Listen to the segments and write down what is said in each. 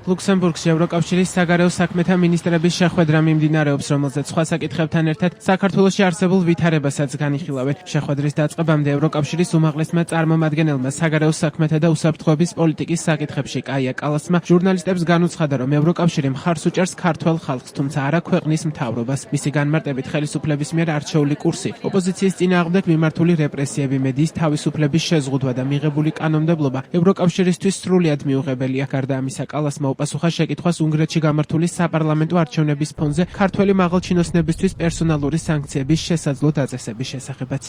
ლუქსემბურგში ევროკავშირის საგარეო საქმეთა მინისტრების შეხვედრა მიმდინარეობს, რომელზეც სხვა საკითხებთან ერთად საქართველოში არსებულ ვითარებასაც განიხილავენ. შეხვედრის დაწყებამდე ევროკავშირის უმაღლესმა წარმომადგენელმა საგარეო საქმეთა და უსაფრთხოების პოლიტიკის საკითხებში კაია კალასმა ჟურნალისტებს განუცხადა, რომ ევროკავშირი მხარს უჭერს ქართველ ხალხს, თუმცა არა ქვეყნის მთავრობას. მისი განმარტებით ხელისუფლების მიერ არჩეული კურსი, ოპოზიციის წინააღმდეგ მიმართული რეპრესიები, მედიის თავისუფლების შეზღუდვა და მიღებული კანონმდებლობა ევროკავშირისთვის სრულიად მიუღებელია. გარდა ამისა, კალასმა უპასუხა შეკითხვას უნგრეთში გამართული საპარლამენტო არჩევნების ფონზე ქართველი მაღალჩინოსნებისთვის პერსონალური სანქციების შესაძლო დაწესების შესახებაც.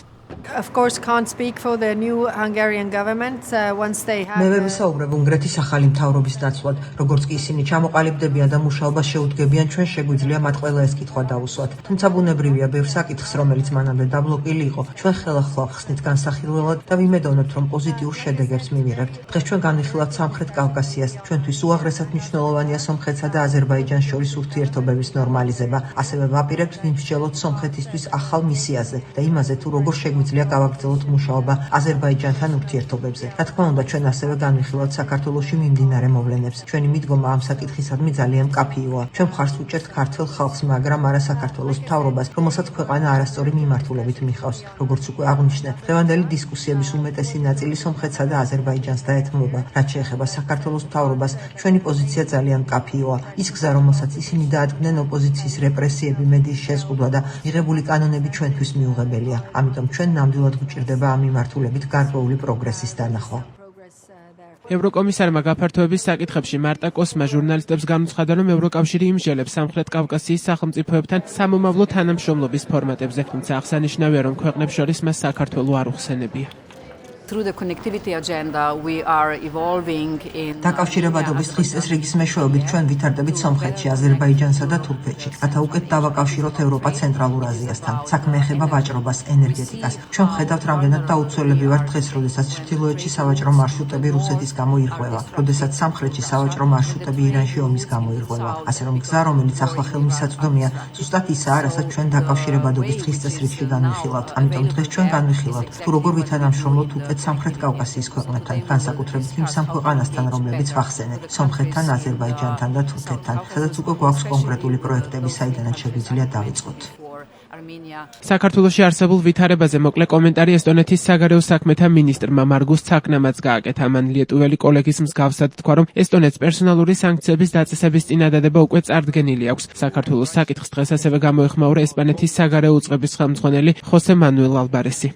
მე ვერ ვისაუბრებ უნგრეთის ახალი მთავრობის ნაცვლად, როგორც კი ისინი ჩამოყალიბდებიან და მუშაობას შეუდგებიან, ჩვენ შეგვიძლია მათ ყველა ეს კითხვა დავუსვათ. თუმცა ბუნებრივია ბევრ საკითხს, რომელიც მანამდე დაბლოკილი იყო, ჩვენ ხელახლა ხსნით განსახილველად და ვიმედოვნებთ, რომ პოზიტიურ შედეგებს მივიღებთ. დღეს ჩვენ განვიხილავთ სამხრეთ კავკასიას. ჩვენთვის უაღრესად მნიშვნელოვანია სომხეთსა და აზერბაიჯანს შორის ურთიერთობების ნორმალიზება. ასევე ვაპირებთ ვიმსჯელოთ სომხეთისთვის ახალ მისიაზე და იმაზე, თუ როგორ შეგვიძლია გავაგრძელოთ მუშაობა აზერბაიჯანთან ურთიერთობებზე. რა თქმა უნდა, ჩვენ ასევე განვიხილავთ საქართველოში მიმდინარე მოვლენებს. ჩვენი მიდგომა ამ საკითხისადმი ძალიან მკაფიოა. ჩვენ მხარს ვუჭერთ ქართველ ხალხს, მაგრამ არა საქართველოს მთავრობას, რომელსაც ქვეყანა არასწორი მიმართულებით მიჰყავს. როგორც უკვე აღვნიშნე, დღევანდელი დისკუსიების უმეტესი ნაწილი სომხეთსა და აზერბაიჯანს დაეთმობა. რაც შეეხება საქართველოს მთავრობას, ჩვენი პოზიცია ძალიან მკაფიოა. ის გზა, რომელსაც ისინი დაადგნენ, ოპოზიციის რეპრესიები, მედიის შეზღუდვა და მიღებული კანონები ჩვენთვის მიუღებელია. ამიტომ ჩვენ ნამდვილად გვჭირდება ამ მიმართულებით გარკვეული პროგრესის დანახვა. ევროკომისარმა გაფართოების საკითხებში მარტა კოსმა ჟურნალისტებს განუცხადა, რომ ევროკავშირი იმსჯელებს სამხრეთ კავკასიის სახელმწიფოებთან სამომავლო თანამშრომლობის ფორმატებზე, თუმცა აღსანიშნავია, რომ ქვეყნებს შორის მას საქართველო არ უხსენებია. დაკავშირებადობის დღის წესრიგის მეშვეობით ჩვენ ვითარდებით სომხეთში, აზერბაიჯანსა და თურქეთში, რათა უკეთ დავაკავშიროთ ევროპა ცენტრალურ აზიასთან. საქმე ეხება ვაჭრობას, ენერგეტიკას. ჩვენ ხედავთ, რამდენად დაუცველები ვართ დღეს, როდესაც ჩრდილოეთში სავაჭრო მარშრუტები რუსეთის გამო ირღვევა, როდესაც სამხრეთში სავაჭრო მარშრუტები ირანში ომის გამო ირღვევა. ასე რომ გზა, რომელიც ახლა ხელმისაწვდომია, ზუსტად ისაა, რასაც ჩვენ დაკავშირებადობის დღის წესრიგში განვიხილავთ. ამიტომ დღეს ჩვენ განვიხილავთ, თუ როგორ ვითანამშრომლოთ უკეთ სამხრეთ კავკასიის ქვეყნებთან, განსაკუთრებით იმ სამ ქვეყანასთან, რომლებიც ვახსენე, სომხეთთან, აზერბაიჯანთან და თურქეთთან, სადაც უკვე გვაქვს კონკრეტული პროექტები, საიდანაც შეგვიძლია დავიწყოთ. საქართველოში არსებულ ვითარებაზე მოკლე კომენტარი ესტონეთის საგარეო საქმეთა მინისტრმა მარგუს ცაკნამაც გააკეთა. მან ლიეტუველი კოლეგის მსგავსად თქვა, რომ ესტონეთს პერსონალური სანქციების დაწესების წინადადება უკვე წარდგენილი აქვს. საქართველოს საკითხს დღეს ასევე გამოეხმაურა ესპანეთის საგარეო უწყების ხელმძღვანელი ხოსე მანუელ ალბარესი.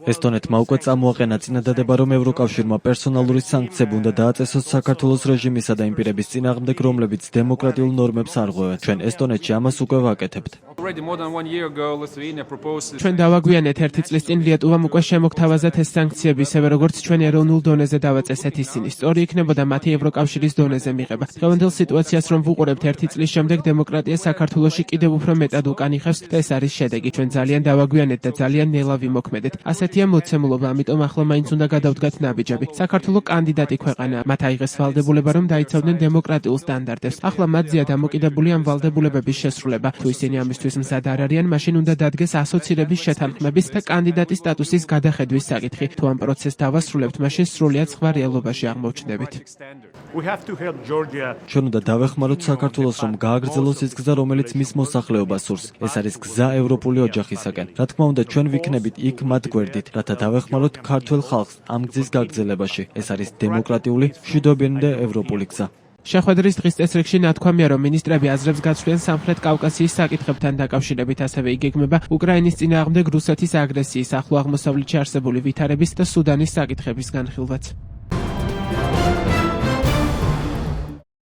ესტონეთმა უკვე წამოაყენა წინადადება, რომ ევროკავშირმა პერსონალური სანქციები უნდა დააწესოს საქართველოს რეჟიმისა და იმ პირების წინააღმდეგ, რომლებიც დემოკრატიულ ნორმებს არღვევენ. ჩვენ ესტონეთში ამას უკვე ვაკეთებთ. ჩვენ დავაგვიანეთ 1 წლის წინ ლიეტუვამ უკვე შემოგთავაზეთ ეს სანქციები, ისევე როგორც ჩვენ ეროვნულ დონეზე დავაწესეთ ისინი. სწორი იქნებოდა მათი ევროკავშირის დონეზე მიღება. დღევანდელ სიტუაციას რომ ვუყურებთ 1 წლის შემდეგ, დემოკრატია საქართველოში კიდევ უფრო მეტად უკან იხევს და ეს არის შედეგი. ჩვენ ძალიან დავაგვიანეთ და ძალიან ნელა ვიმოქმედეთ. ასეთია მოცემულობა, ამიტომ ახლა მაინც უნდა გადავდგათ ნაბიჯები. საქართველო კანდიდატი ქვეყანაა. მათ აიღეს ვალდებულება, რომ დაიცავდნენ დემოკრატიულ სტანდარტებს. ახლა მათზეა დამოკიდებული ამ ვალდებულებების შესრულება. თუ ისინი ამისთვის მზად არ არიან, მაშინ უნდა დადგეს ასოცირების შეთანხმების და კანდიდატის სტატუსის გადახედვის საკითხი. თუ ამ პროცესს დავასრულებთ, მაშინ სრულიად სხვა რეალობაში აღმოჩნდებით. ჩვენ უნდა დავეხმაროთ საქართველოს, რომ გააგრძელოს ის გზა, რომელიც მის მოსახლეობას სურს. ეს არის გზა ევროპული ოჯახისაკენ. რა თქმა უნდა, ჩვენ ვიქნებით იქ მათ გვერდით, რათა დავეხმაროთ ქართველ ხალხს ამ გზის გაგრძელებაში. ეს არის დემოკრატიული, მშვიდობიანი და ევროპული გზა. შეხვედრის დღის წესრიგში ნათქვამია, რომ მინისტრები აზრებს გაცვლიან სამხრეთ კავკასიის საკითხებთან დაკავშირებით, ასევე იგეგმება უკრაინის წინააღმდეგ რუსეთის აგრესიის, ახლო აღმოსავლეთში არსებული ვითარების და სუდანის საკითხების განხილვაც.